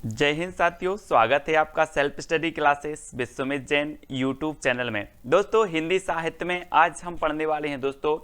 जय हिंद साथियों, स्वागत है आपका self study classes Vishwamit Jain YouTube channel में। दोस्तों, हिंदी साहित्य में आज हम पढ़ने वाले हैं दोस्तों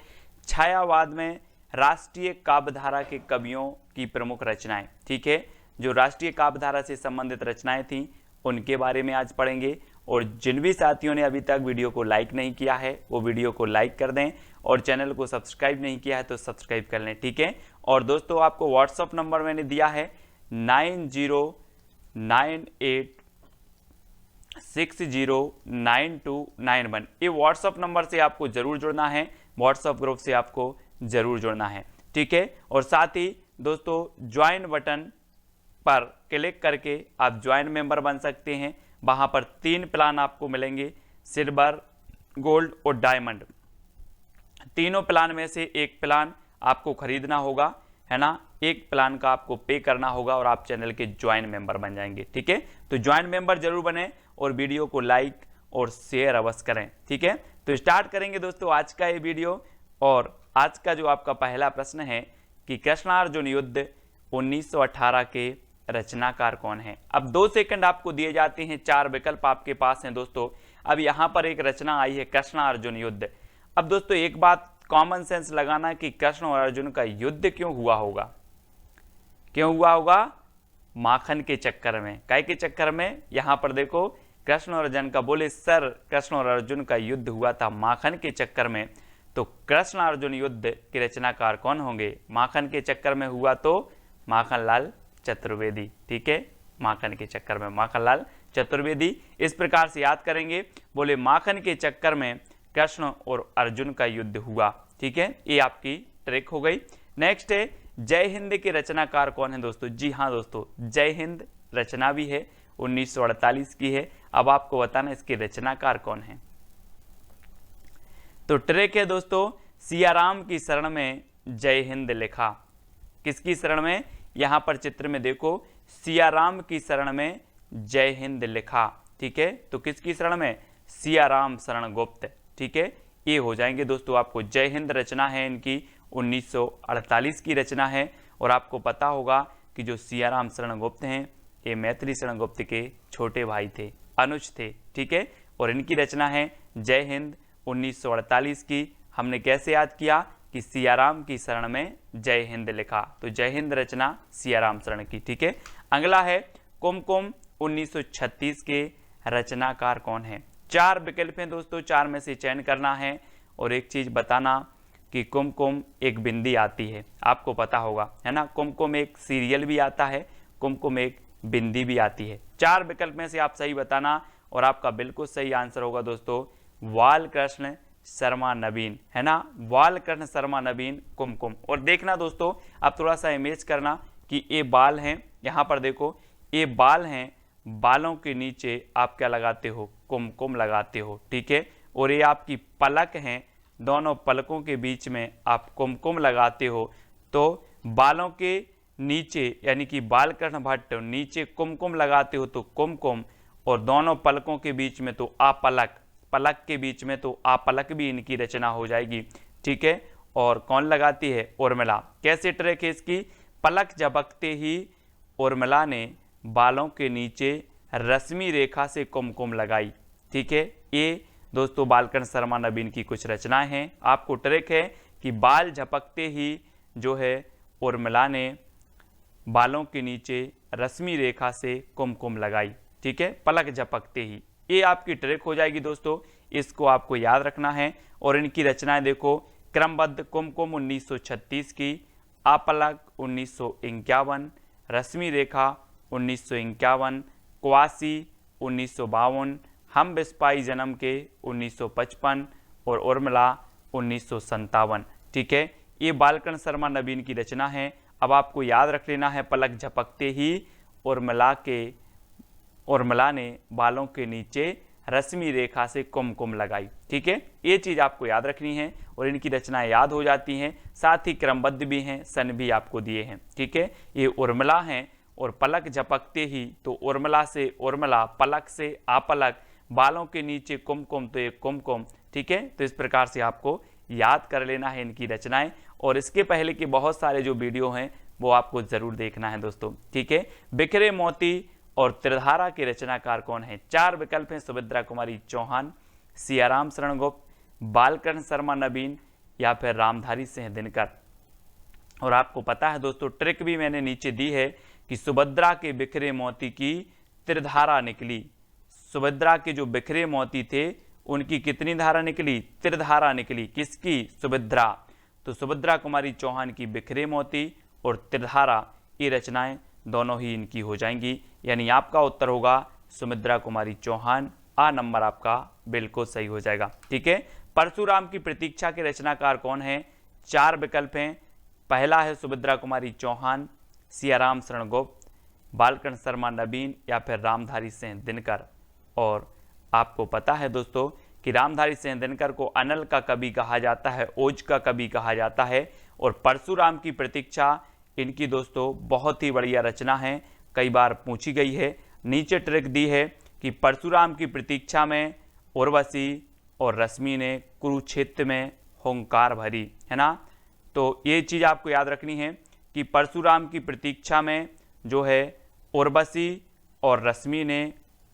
छायावाद में राष्ट्रीय काव्यधारा के कवियों की प्रमुख रचनाएं। ठीक है, जो राष्ट्रीय काव्यधारा से संबंधित रचनाएं थीं उनके बारे में आज पढ़ेंगे। और जिन भी साथियों ने अभी तक वीडियो को लाइक नहीं किया है वो वीडियो को लाइक कर दें और चैनल को सब्सक्राइब नहीं किया है तो सब्सक्राइब कर लें। ठीक है, और दोस्तों आपको व्हाट्सअप नंबर मैंने दिया है 9098609291। ये व्हाट्सअप नंबर से आपको जरूर जुड़ना है, व्हाट्सअप ग्रुप से आपको जरूर जुड़ना है। ठीक है, और साथ ही दोस्तों ज्वाइन बटन पर क्लिक करके आप ज्वाइन मेंबर बन सकते हैं। वहां पर 3 प्लान आपको मिलेंगे, सिल्वर, गोल्ड और डायमंड। तीनों प्लान में से एक प्लान आपको खरीदना होगा, है ना। एक प्लान का आपको पे करना होगा और आप चैनल के ज्वाइन मेंबर बन जाएंगे। ठीक है, तो ज्वाइन मेंबर जरूर बने और वीडियो को लाइक और शेयर अवश्य करें। ठीक है, तो स्टार्ट करेंगे दोस्तों आज का ये वीडियो। और आज का जो आपका पहला प्रश्न है कि कृष्णार्जुन युद्ध 1918 के रचनाकार कौन है। अब 2 सेकंड आपको दिए जाते हैं, 4 विकल्प आपके पास हैं दोस्तों। अब यहां पर एक रचना आई है कृष्णार्जुन युद्ध। अब दोस्तों एक बात कॉमन सेंस लगाना कि कृष्ण और अर्जुन का युद्ध क्यों हुआ होगा। क्यों हुआ होगा? माखन के चक्कर में। काय के चक्कर में? यहां पर देखो कृष्ण और अर्जुन का बोले सर, कृष्ण और अर्जुन का युद्ध हुआ था माखन के चक्कर में। तो कृष्ण अर्जुन युद्ध के रचनाकार कौन होंगे? माखन के चक्कर में हुआ तो माखनलाल चतुर्वेदी। ठीक है, माखन के चक्कर में माखनलाल चतुर्वेदी। इस प्रकार से याद करेंगे, बोले माखन के चक्कर में कृष्ण और अर्जुन का युद्ध हुआ। ठीक है, ये आपकी ट्रिक हो गई। नेक्स्ट है जय हिंद के रचनाकार कौन है दोस्तों। जी हाँ दोस्तों, जय हिंद रचना भी है, 1948 की है। अब आपको बताना इसके रचनाकार कौन है। तो ट्रिक है दोस्तों, सियाराम की शरण में जय हिंद लिखा। किसकी शरण में? यहां पर चित्र में देखो, सियाराम की शरण में जय हिंद लिखा। ठीक है, तो किसकी शरण में? सियाराम शरण गुप्त। ठीक है, ये हो जाएंगे दोस्तों आपको। जय हिंद रचना है इनकी 1948 की रचना है। और आपको पता होगा कि जो सियाराम शरण गुप्त हैं ये मैथिली शरण गुप्त के छोटे भाई थे, अनुज थे। ठीक है, और इनकी रचना है जय हिंद 1948 की। हमने कैसे याद किया कि सियाराम की शरण में जय हिंद लिखा, तो जय हिंद रचना सियाराम शरण की। ठीक है, अगला है कुमकुम 1936 के रचनाकार कौन है। 4 विकल्प हैं दोस्तों, 4 में से चयन करना है। और एक चीज बताना कि कुमकुम एक बिंदी आती है, आपको पता होगा, है ना। कुमकुम एक सीरियल भी आता है, कुमकुम एक बिंदी भी आती है। 4 विकल्प में से आप सही बताना और आपका बिल्कुल सही आंसर होगा दोस्तों बालकृष्ण शर्मा नवीन, है ना। बालकृष्ण शर्मा नवीन कुमकुम। और देखना दोस्तों, आप थोड़ा सा इमेज करना कि ये बाल हैं, यहाँ पर देखो ये बाल हैं, बालों के नीचे आप क्या लगाते हो? कुमकुम लगाते हो। ठीक है, और ये आपकी पलक हैं, दोनों पलकों के बीच में आप कुमकुम लगाते हो। तो बालों के नीचे यानी कि बालकृष्ण भट्ट नीचे कुमकुम लगाते हो तो कुमकुम, और दोनों पलकों के बीच में तो आपलक, पलक के बीच में तो आपलक भी इनकी रचना हो जाएगी। ठीक है, और कौन लगाती है? उर्मिला। कैसे ट्रिक है इसकी? पलक झपकते ही उर्मिला ने बालों के नीचे रश्मि रेखा से कुमकुम लगाई। ठीक है, ये दोस्तों बालकृष्ण शर्मा नवीन की कुछ रचनाएं हैं। आपको ट्रिक है कि बाल झपकते ही जो है उर्मिला ने बालों के नीचे रश्मि रेखा से कुमकुम लगाई। ठीक है, पलक झपकते ही, ये आपकी ट्रिक हो जाएगी दोस्तों, इसको आपको याद रखना है। और इनकी रचनाएं देखो, क्रमबद्ध कुमकुम 1936 की, आपलक 1951, रश्मि रेखा 1951, क्वासी 1952, हम बिस्पाई जन्म के 1955 और उर्मिला 1957। ठीक है, ये बालकृष्ण शर्मा नवीन की रचना है। अब आपको याद रख लेना है, पलक झपकते ही उर्मिला ने बालों के नीचे रश्मि रेखा से कुमकुम लगाई। ठीक है, ये चीज आपको याद रखनी है और इनकी रचनाएं याद हो जाती हैं, साथ ही क्रमबद्ध भी हैं, सन भी आपको दिए हैं। ठीक है, ये उर्मिला हैं और पलक झपकते ही तो उर्मिला से उर्मिला, पलक से आपलक, बालों के नीचे कुमकुम तो एक कुमकुम। ठीक है, तो इस प्रकार से आपको याद कर लेना है इनकी रचनाएं। और इसके पहले के बहुत सारे जो वीडियो हैं वो आपको जरूर देखना है दोस्तों। ठीक है, बिखरे मोती और त्रिधारा के रचनाकार कौन है? 4 विकल्प हैं, सुभद्रा कुमारी चौहान, सियाराम शरण गुप्त, बालकृष्ण शर्मा नवीन या फिर रामधारी सिंह दिनकर। और आपको पता है दोस्तों, ट्रिक भी मैंने नीचे दी है कि सुभद्रा के बिखरे मोती की त्रिधारा निकली। सुभद्रा के जो बिखरे मोती थे उनकी कितनी धारा निकली? त्रिधारा निकली। किसकी? सुभद्रा। तो सुभद्रा कुमारी चौहान की बिखरे मोती और त्रिधारा, ये रचनाएं दोनों ही इनकी हो जाएंगी, यानी आपका उत्तर होगा सुभद्रा कुमारी चौहान। आ नंबर आपका बिल्कुल सही हो जाएगा। ठीक है। परशुराम की प्रतीक्षा के रचनाकार कौन है? 4 विकल्प हैं। पहला है सुभद्रा कुमारी चौहान, सियाराम शरण गुप्त, बालकृष्ण शर्मा नवीन या फिर रामधारी सिंह दिनकर। और आपको पता है दोस्तों कि रामधारी सिंह दिनकर को अनल का कवि कहा जाता है, ओज का कवि कहा जाता है। और परशुराम की प्रतीक्षा इनकी दोस्तों बहुत ही बढ़िया रचना है, कई बार पूछी गई है। नीचे ट्रिक दी है कि परशुराम की प्रतीक्षा में उर्वशी और रश्मि ने कुरुक्षेत्र में हुंकार भरी, है ना। तो ये चीज़ आपको याद रखनी है कि परशुराम की प्रतीक्षा में जो है उर्वशी और रश्मि ने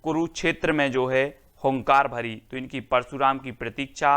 कुरुक्षेत्र में जो है हुंकार भरी। तो इनकी परशुराम की प्रतीक्षा,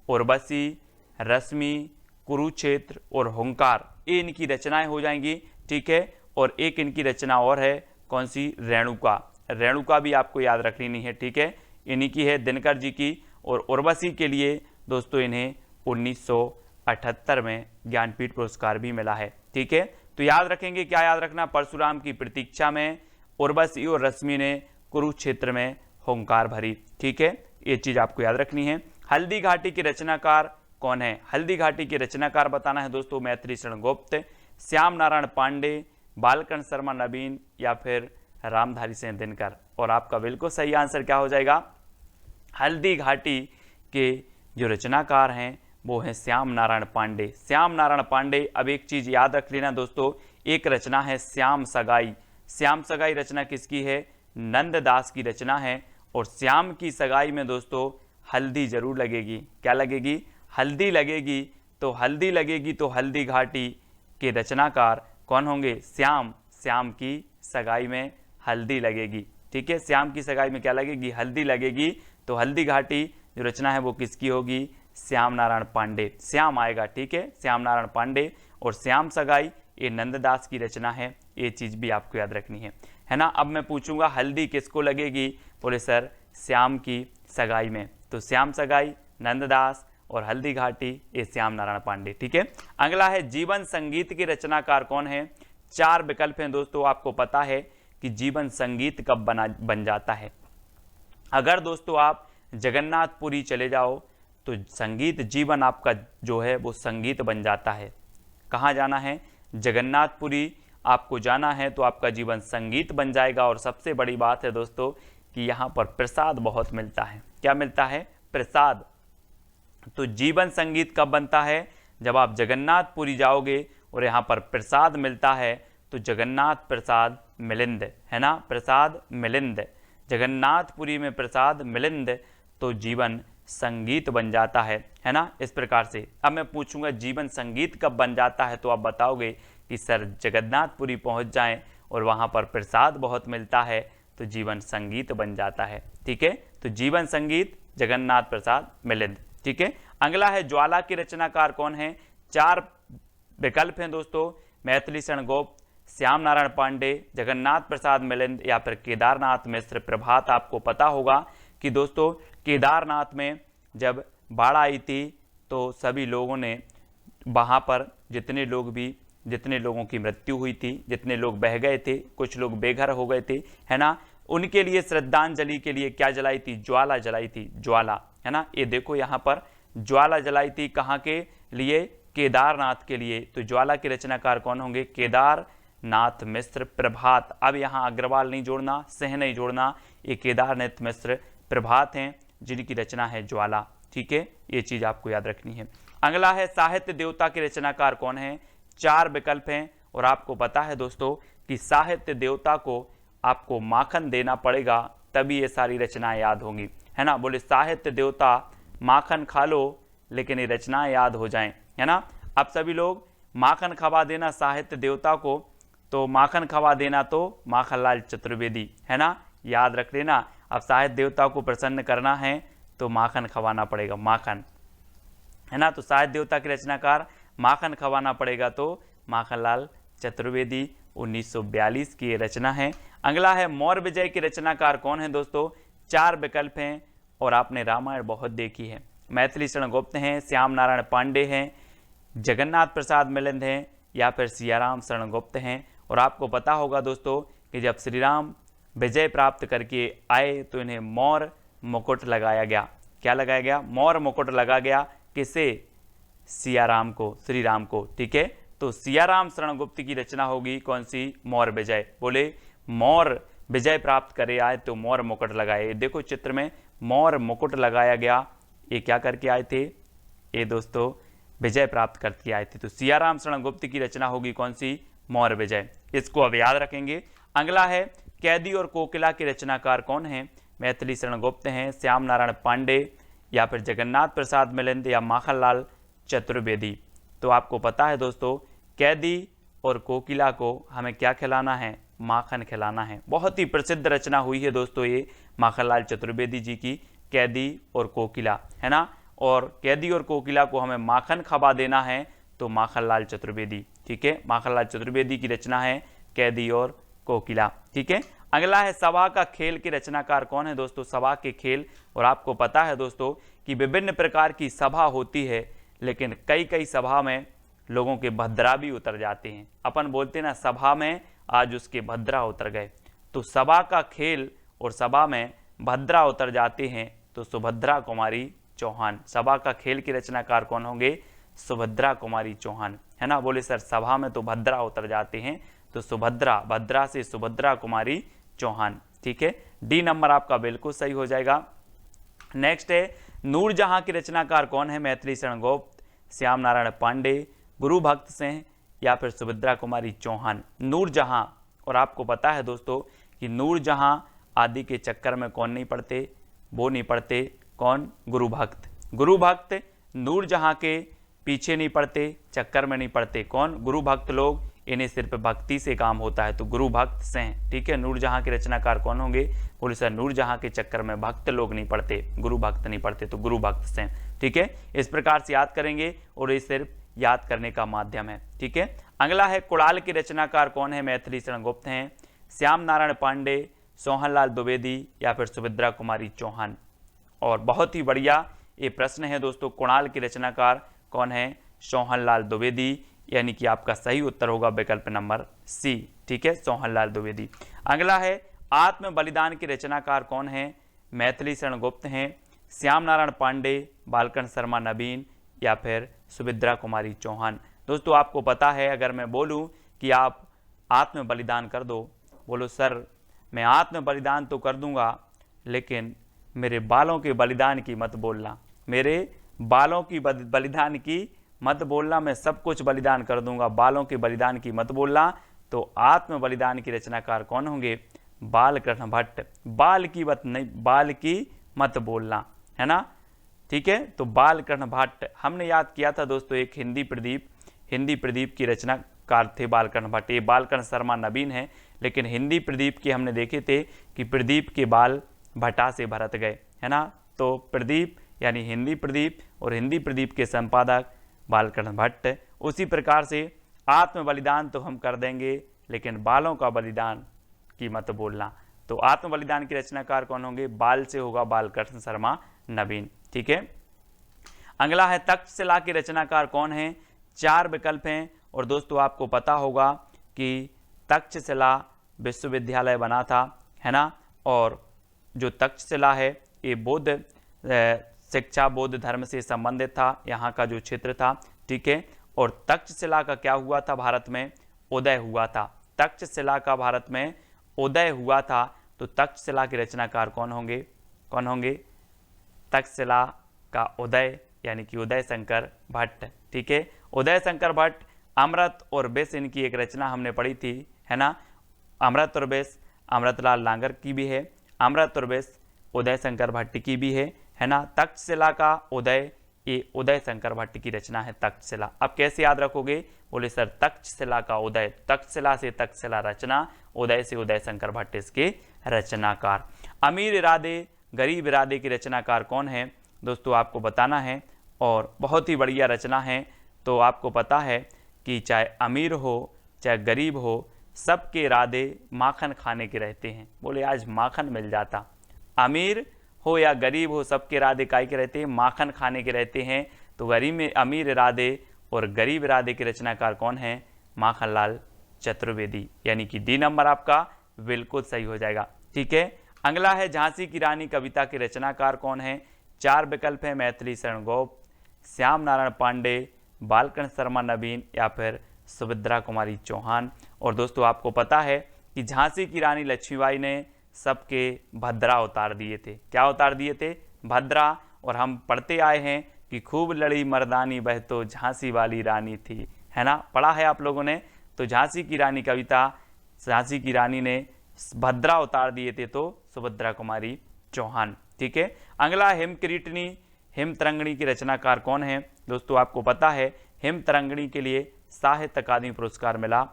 उर्वशी, रश्मि, कुरुक्षेत्र और हुंकार, ये इनकी रचनाएं हो जाएंगी। ठीक है। और एक इनकी रचना और है, कौन सी? रेणुका। रेणुका भी आपको याद रखनी है। ठीक है। इन्हीं की है, दिनकर जी की। और उर्वशी के लिए दोस्तों इन्हें 1978 में ज्ञानपीठ पुरस्कार भी मिला है। ठीक है। तो याद रखेंगे, क्या याद रखना? परशुराम की प्रतीक्षा में उर्वशी और रश्मि ने कुरुक्षेत्र में हुंकार भरी। ठीक है। ये चीज आपको याद रखनी है। हल्दी घाटी के रचनाकार कौन है? हल्दी घाटी के रचनाकार बताना है दोस्तों, मैथिली शरण गुप्त, श्याम नारायण पांडे, बालकृष्ण शर्मा नवीन या फिर रामधारी सिंह दिनकर। और आपका बिल्कुल सही आंसर क्या हो जाएगा? हल्दी घाटी के जो रचनाकार हैं वो हैं श्याम नारायण पांडे। श्याम नारायण पांडे। अब एक चीज याद रख लेना दोस्तों, एक रचना है श्याम सगाई। श्याम सगाई रचना किसकी है? नंददास की रचना है। और श्याम की सगाई में दोस्तों हल्दी जरूर लगेगी। क्या लगेगी? हल्दी लगेगी। तो हल्दी लगेगी तो हल्दी घाटी के रचनाकार कौन होंगे? श्याम। श्याम की सगाई में हल्दी लगेगी। ठीक है। श्याम की सगाई में क्या लगेगी? हल्दी लगेगी। तो हल्दी घाटी जो रचना है वो किसकी होगी? श्याम नारायण पांडे। श्याम आएगा। ठीक है। श्याम नारायण पांडे। और श्याम सगाई ये नंददास की रचना है, ये चीज भी आपको याद रखनी है ना। अब मैं पूछूंगा हल्दी किसको लगेगी? बोले सर श्याम की सगाई में। तो श्याम सगाई, नंददास और हल्दी घाटी, ये श्याम नारायण पांडे। ठीक है। अगला है जीवन संगीत के रचनाकार कौन है? 4 विकल्प हैं दोस्तों। आपको पता है कि जीवन संगीत कब बन जाता है? अगर दोस्तों आप जगन्नाथपुरी चले जाओ तो संगीत जीवन आपका जो है वो संगीत बन जाता है। कहाँ जाना है? जगन्नाथपुरी आपको जाना है तो आपका जीवन संगीत बन जाएगा। और सबसे बड़ी बात है दोस्तों कि यहाँ पर प्रसाद बहुत मिलता है। क्या मिलता है? प्रसाद। तो जीवन संगीत कब बनता है? जब आप जगन्नाथपुरी जाओगे और यहाँ पर प्रसाद मिलता है तो जगन्नाथ प्रसाद मिलिंद, है ना। प्रसाद मिलिंद, जगन्नाथपुरी में प्रसाद मिलिंद, तो जीवन संगीत बन जाता है ना। इस प्रकार से अब मैं पूछूंगा जीवन संगीत कब बन जाता है, तो आप बताओगे कि सर जगन्नाथपुरी पहुंच जाएं और वहां पर प्रसाद बहुत मिलता है तो जीवन संगीत बन जाता है। ठीक है। तो जीवन संगीत, जगन्नाथ प्रसाद मिलिंद। ठीक है। अगला है ज्वाला के रचनाकार कौन है? 4 विकल्प हैं दोस्तों, मैथिली शरण गुप्त, श्याम नारायण पांडे, जगन्नाथ प्रसाद मिलिंद या फिर केदारनाथ मिश्र। प्रभात आपको पता होगा कि दोस्तों केदारनाथ में जब बाढ़ आई थी तो सभी लोगों ने वहाँ पर जितने लोगों की मृत्यु हुई थी, जितने लोग बह गए थे, कुछ लोग बेघर हो गए थे, है ना, उनके लिए श्रद्धांजलि के लिए क्या जलाई थी? ज्वाला जलाई थी। ज्वाला, है ना। ये देखो यहाँ पर ज्वाला जलाई थी, कहाँ के लिए? केदारनाथ के लिए। तो ज्वाला के रचनाकार कौन होंगे? केदारनाथ मिश्र। प्रभात, अब यहाँ अग्रवाल नहीं जोड़ना, सिंह नहीं जोड़ना, ये केदारनाथ मिश्र प्रभात हैं जिनकी रचना है ज्वाला। ठीक है। ये चीज आपको याद रखनी है। अगला है साहित्य देवता के रचनाकार कौन है? 4 विकल्प हैं और आपको पता है दोस्तों कि साहित्य देवता को आपको माखन देना पड़ेगा तभी ये सारी रचनाएं याद होंगी, है ना। बोले साहित्य देवता माखन खा लो लेकिन ये रचनाएं याद हो जाएं, है ना। अब सभी लोग माखन खवा देना साहित्य देवता को तो माखन खवा देना तो माखनलाल चतुर्वेदी, है ना, याद रख लेना। अब साहित्य देवता को प्रसन्न करना है तो माखन खवाना पड़ेगा, माखन, है ना। तो साहित्य देवता के रचनाकार माखन खवाना पड़ेगा तो माखनलाल चतुर्वेदी, 1942 की ये रचना है। अगला है मौर्य विजय के रचनाकार कौन है दोस्तों? 4 विकल्प हैं और आपने रामायण बहुत देखी है। मैथिली शरण गुप्त हैं, श्याम नारायण पांडे हैं, जगन्नाथ प्रसाद मिलिंद हैं, या फिर सियाराम शरण गुप्त हैं। और आपको पता होगा दोस्तों कि जब श्री राम विजय प्राप्त करके आए तो इन्हें मौर्य मुकुट लगाया गया। क्या लगाया गया? मौर्य मुकुट लगा गया। किसे? सियाराम को, श्री राम को, ठीक है। तो सियाराम शरण गुप्त की रचना होगी कौन सी? मौर्य विजय। बोले मौर्य विजय प्राप्त करे आए तो मौर्य मुकुट लगाए। देखो चित्र में मौर्य मुकुट लगाया गया, ये क्या करके आए थे? ये दोस्तों विजय प्राप्त करके आए थे। तो सियाराम शरण गुप्त की रचना होगी कौन सी? मौर्य विजय। इसको अब याद रखेंगे। अगला है कैदी और कोकिला के रचनाकार कौन है? मैथिली शरण गुप्त हैं, श्याम नारायण पांडे, या फिर जगन्नाथ प्रसाद मिलिंद, या माखनलाल चतुर्वेदी। तो आपको पता है दोस्तों कैदी और कोकिला को हमें क्या खिलाना है? माखन खिलाना है। बहुत ही प्रसिद्ध रचना हुई है दोस्तों ये माखनलाल चतुर्वेदी जी की, कैदी और कोकिला, है ना। और कैदी और कोकिला को हमें माखन खवा देना है तो माखनलाल चतुर्वेदी, ठीक है। माखनलाल चतुर्वेदी की रचना है कैदी और कोकिला, ठीक है। अगला है सभा का खेल के रचनाकार कौन है दोस्तों? सभा के खेल। और आपको पता है दोस्तों कि विभिन्न प्रकार की सभा होती है, लेकिन कई कई सभा में लोगों के भद्रा भी उतर जाते हैं। अपन बोलते ना सभा में आज उसके भद्रा उतर गए। तो सभा का खेल और सभा में भद्रा उतर जाते हैं तो सुभद्रा कुमारी चौहान। सभा का खेल के रचनाकार कौन होंगे? सुभद्रा कुमारी चौहान, है ना। बोले सर सभा में तो भद्रा उतर जाते हैं, तो सुभद्रा, भद्रा से सुभद्रा कुमारी चौहान, ठीक है। डी नंबर आपका बिल्कुल सही हो जाएगा। नेक्स्ट है नूरजहां के रचनाकार कौन है? मैथिली शरण गुप्त, श्याम नारायण पांडे, गुरु भक्त सिंह, या फिर सुभद्रा कुमारी चौहान। नूरजहां, और आपको पता है दोस्तों कि नूरजहां आदि के चक्कर में कौन नहीं पड़ते? वो नहीं पड़ते, कौन? गुरु भक्त। गुरु भक्त नूरजहां के पीछे नहीं पड़ते, चक्कर में नहीं पड़ते। कौन? गुरु भक्त लोग, इन्हें सिर्फ भक्ति से काम होता है, तो गुरु भक्त सिंह, ठीक है। नूरजहां के रचनाकार कौन होंगे? बोले सर नूरजहां के चक्कर में भक्त लोग नहीं पड़ते, गुरु भक्त नहीं पड़ते, तो गुरु भक्त सिंह, ठीक है। इस प्रकार से याद करेंगे और ये सिर्फ याद करने का माध्यम है, ठीक है। अगला है कुड़ाल के रचनाकार कौन है? मैथिली शरण गुप्त हैं, श्याम नारायण पांडे, सोहनलाल द्विवेदी, या फिर सुभद्रा कुमारी चौहान। और बहुत ही बढ़िया ये प्रश्न है दोस्तों, कुणाल के रचनाकार कौन है? सोहनलाल द्विवेदी, यानी कि आपका सही उत्तर होगा विकल्प नंबर सी, ठीक है, सोहनलाल द्विवेदी। अगला है आत्म बलिदान के रचनाकार कौन है? मैथिली शरण गुप्त हैं, श्याम नारायण पांडे, बालकन शर्मा नवीन, या फिर सुभद्रा कुमारी चौहान। दोस्तों आपको पता है अगर मैं बोलूं कि आप आत्म बलिदान कर दो, बोलो सर मैं आत्म बलिदान तो कर दूंगा लेकिन मेरे बालों के बलिदान की मत बोलना, मेरे बालों की बलिदान की मत बोलना, मैं सब कुछ बलिदान कर दूंगा, बालों के बलिदान की मत बोलना। तो आत्म बलिदान की रचनाकार कौन होंगे? बालकृष्ण भट्ट। बाल की मत नहीं, बाल की मत बोलना, है ना, ठीक है। तो बालकृष्ण भट्ट हमने याद किया था दोस्तों, एक हिंदी प्रदीप की रचनाकार थे बालकृष्ण भट्ट। ये बालकृष्ण शर्मा नवीन है, लेकिन हिंदी प्रदीप के हमने देखे थे कि प्रदीप के बाल भट्टा से भरत गए, है ना। तो प्रदीप यानी हिंदी प्रदीप, और हिंदी प्रदीप के संपादक बालकृष्ण भट्ट। उसी प्रकार से आत्म बलिदान तो हम कर देंगे लेकिन बालों का बलिदान की मत बोलना। तो आत्म बलिदान की रचनाकार कौन होंगे? बाल से होगा बालकृष्ण शर्मा नवीन, ठीक है। अगला है तक्षशिला के रचनाकार कौन है? 4 विकल्प हैं। और दोस्तों आपको पता होगा कि तक्षशिला विश्वविद्यालय बना था, है ना। और जो तक्षशिला है ये बौद्ध शिक्षा, बौद्ध धर्म से संबंधित था, यहाँ का जो क्षेत्र था, ठीक है। और तक्षशिला का क्या हुआ था? भारत में उदय हुआ था। तक्षशिला का भारत में उदय हुआ था। तो तक्षशिला के रचनाकार कौन होंगे? कौन होंगे? तक्षशिला का उदय यानी कि उदय शंकर भट्ट, ठीक है। उदय शंकर भट्ट, अमृत और विष इनकी एक रचना हमने पढ़ी थी, है ना। अमृत और विष अमृतलाल लांगर की भी है, अमृत और विष उदय शंकर भट्ट की भी है ना। तक्षशिला का उदय ये उदय शंकर भट्ट की रचना है तक्षशिला। अब कैसे याद रखोगे? बोले सर तक्षशिला का उदय, तक्षशिला से तक्षशिला रचना, उदय से उदय शंकर भट्ट इसके रचनाकार। अमीर इरादे गरीब इरादे की रचनाकार कौन है? दोस्तों आपको बताना है, और बहुत ही बढ़िया रचना है। तो आपको पता है कि चाहे अमीर हो चाहे गरीब हो, सबके इरादे माखन खाने के रहते हैं। बोले आज माखन मिल जाता। अमीर हो या गरीब हो, सबके इरादे काय के रहते हैं? माखन खाने के रहते हैं। तो गरीब में अमीर इरादे और गरीब इरादे के रचनाकार कौन है? माखनलाल चतुर्वेदी, यानी कि डी नंबर आपका बिल्कुल सही हो जाएगा। ठीक है, अगला है झांसी की रानी कविता के रचनाकार कौन है? 4 विकल्प है, मैथिली शरण गुप्त, श्याम नारायण पांडे, बालकृष्ण शर्मा नवीन या फिर सुभद्रा कुमारी चौहान। और दोस्तों आपको पता है कि झांसी की रानी लक्ष्मीबाई ने सबके भद्रा उतार दिए थे। क्या उतार दिए थे? भद्रा। और हम पढ़ते आए हैं कि खूब लड़ी मर्दानी वह तो झांसी वाली रानी थी, है ना, पढ़ा है आप लोगों ने। तो झांसी की रानी कविता, झांसी की रानी ने भद्रा उतार दिए थे, तो सुभद्रा कुमारी चौहान। ठीक है, अगला हेमकिरीटनी हेमतरंगिणी की रचनाकार कौन है? दोस्तों आपको पता है हेमतरंगिणी के लिए साहित्य अकादमी पुरस्कार मिला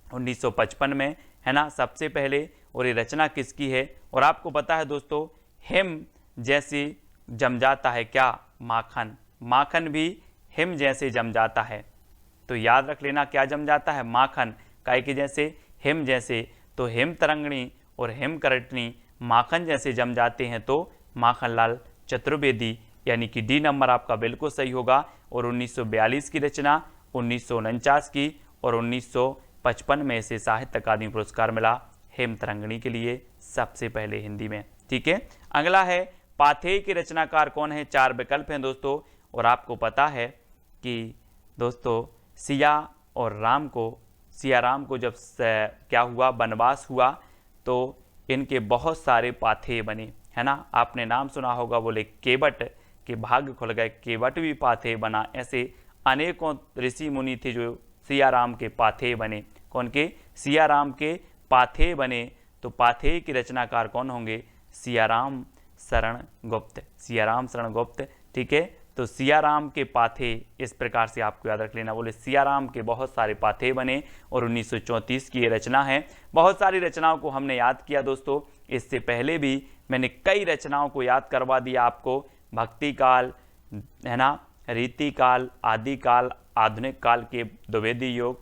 1955 में, है ना, सबसे पहले। और ये रचना किसकी है? और आपको पता है दोस्तों, हिम जैसे जम जाता है क्या? माखन। माखन भी हिम जैसे जम जाता है। तो याद रख लेना, क्या जम जाता है? माखन। काय के जैसे? हिम जैसे। तो हेमतरंगिणी और हेमकरटनी माखन जैसे जम जाते हैं, तो माखनलाल चतुर्वेदी, यानी कि डी नंबर आपका बिल्कुल सही होगा। और 1942 की रचना, 1949 की और 1955 में इसे साहित्य अकादमी पुरस्कार मिला हेमतरंगिणी के लिए, सबसे पहले हिंदी में। ठीक है, अगला है पाथेय के रचनाकार कौन है? 4 विकल्प हैं दोस्तों। और आपको पता है कि दोस्तों सिया राम को जब क्या हुआ, वनवास हुआ, तो इनके बहुत सारे पाथेय बने, है ना। आपने नाम सुना होगा, बोले केवट के भाग्य खुल गए, केवट भी पाथेय बना। ऐसे अनेकों ऋषि मुनि थे जो सिया राम के पाथेय बने। कौन के? सिया राम के पाथेय बने। तो पाथेय के रचनाकार कौन होंगे? सियाराम शरण गुप्त, सियाराम शरण गुप्त। ठीक है, तो सियाराम के पाथेय इस प्रकार से आपको याद रख लेना। बोले सियाराम के बहुत सारे पाथेय बने और 1934 की ये रचना है। बहुत सारी रचनाओं को हमने याद किया दोस्तों। इससे पहले भी मैंने कई रचनाओं को याद करवा दिया आपको। भक्ति काल, है ना, रीति काल, आदि काल, आधुनिक काल के द्विवेदी योग,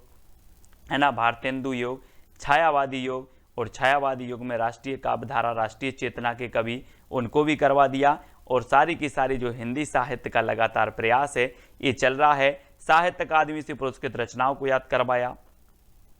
है ना, भारतेंदु योग, छायावादी योग, और छायावादी युग में राष्ट्रीय काव्यधारा, राष्ट्रीय चेतना के कवि, उनको भी करवा दिया। और सारी की सारी जो हिंदी साहित्य का लगातार प्रयास है ये चल रहा है। साहित्य अकादमी से पुरस्कृत रचनाओं को याद करवाया,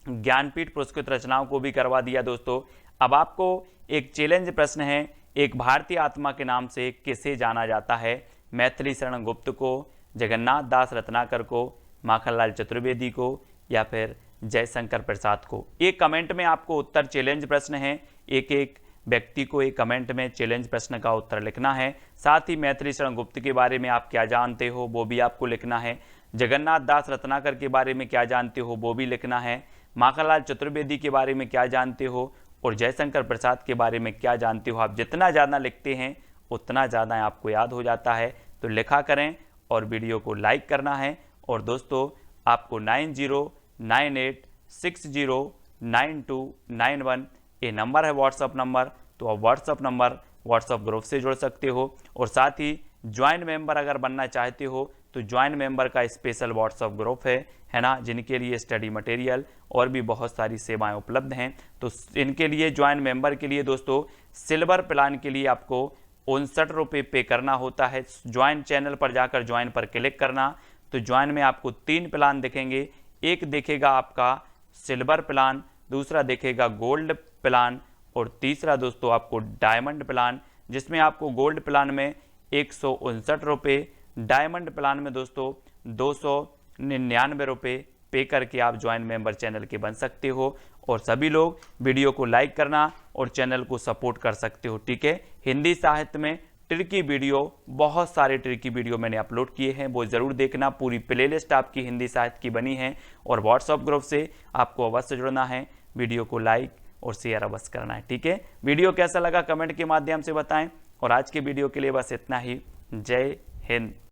ज्ञानपीठ पुरस्कृत रचनाओं को भी करवा दिया दोस्तों। अब आपको एक चैलेंज प्रश्न है, एक भारतीय आत्मा के नाम से किसे जाना जाता है? मैथिली शरण गुप्त को, जगन्नाथ दास रत्नाकर को, माखनलाल चतुर्वेदी को, या फिर जयशंकर प्रसाद को? एक कमेंट में आपको उत्तर, चैलेंज प्रश्न है, एक एक व्यक्ति को एक कमेंट में चैलेंज प्रश्न का उत्तर लिखना है। साथ ही मैथिली शरण गुप्त के बारे में आप क्या जानते हो वो भी आपको लिखना है। जगन्नाथ दास रत्नाकर के बारे में क्या जानते हो वो भी लिखना है। माखनलाल चतुर्वेदी के बारे में क्या जानते हो और जयशंकर प्रसाद के बारे में क्या जानते हो। आप जितना ज़्यादा लिखते हैं उतना ज़्यादा आपको याद हो जाता है। तो लिखा करें और वीडियो को लाइक करना है। और दोस्तों आपको 9096099291 ये नंबर है व्हाट्सअप नंबर, तो आप व्हाट्सअप ग्रुप से जुड़ सकते हो। और साथ ही ज्वाइन मेंबर अगर बनना चाहते हो तो ज्वाइन मेंबर का स्पेशल व्हाट्सअप ग्रुप है ना, जिनके लिए स्टडी मटेरियल और भी बहुत सारी सेवाएं उपलब्ध हैं। तो इनके लिए ज्वाइन मेंबर के लिए दोस्तों सिल्वर प्लान के लिए आपको 59 रुपये पे करना होता है। ज्वाइन चैनल पर जाकर ज्वाइन पर क्लिक करना, तो ज्वाइन में आपको 3 प्लान दिखेंगे। एक देखेगा आपका सिल्वर प्लान, दूसरा देखेगा गोल्ड प्लान और तीसरा दोस्तों आपको डायमंड प्लान, जिसमें आपको गोल्ड प्लान में 159 रुपये, डायमंड प्लान में दोस्तों 299 रुपये पे करके आप ज्वाइन मेंबर चैनल के बन सकते हो। और सभी लोग वीडियो को लाइक करना और चैनल को सपोर्ट कर सकते हो। ठीक है, हिंदी साहित्य में ट्रिकी वीडियो, बहुत सारे ट्रिकी वीडियो मैंने अपलोड किए हैं, वो ज़रूर देखना। पूरी प्लेलिस्ट आपकी हिंदी साहित्य की बनी है। और व्हाट्सअप ग्रुप से आपको अवश्य जुड़ना है, वीडियो को लाइक और शेयर अवश्य करना है। ठीक है, वीडियो कैसा लगा कमेंट के माध्यम से बताएं। और आज के वीडियो के लिए बस इतना ही। जय हिंद।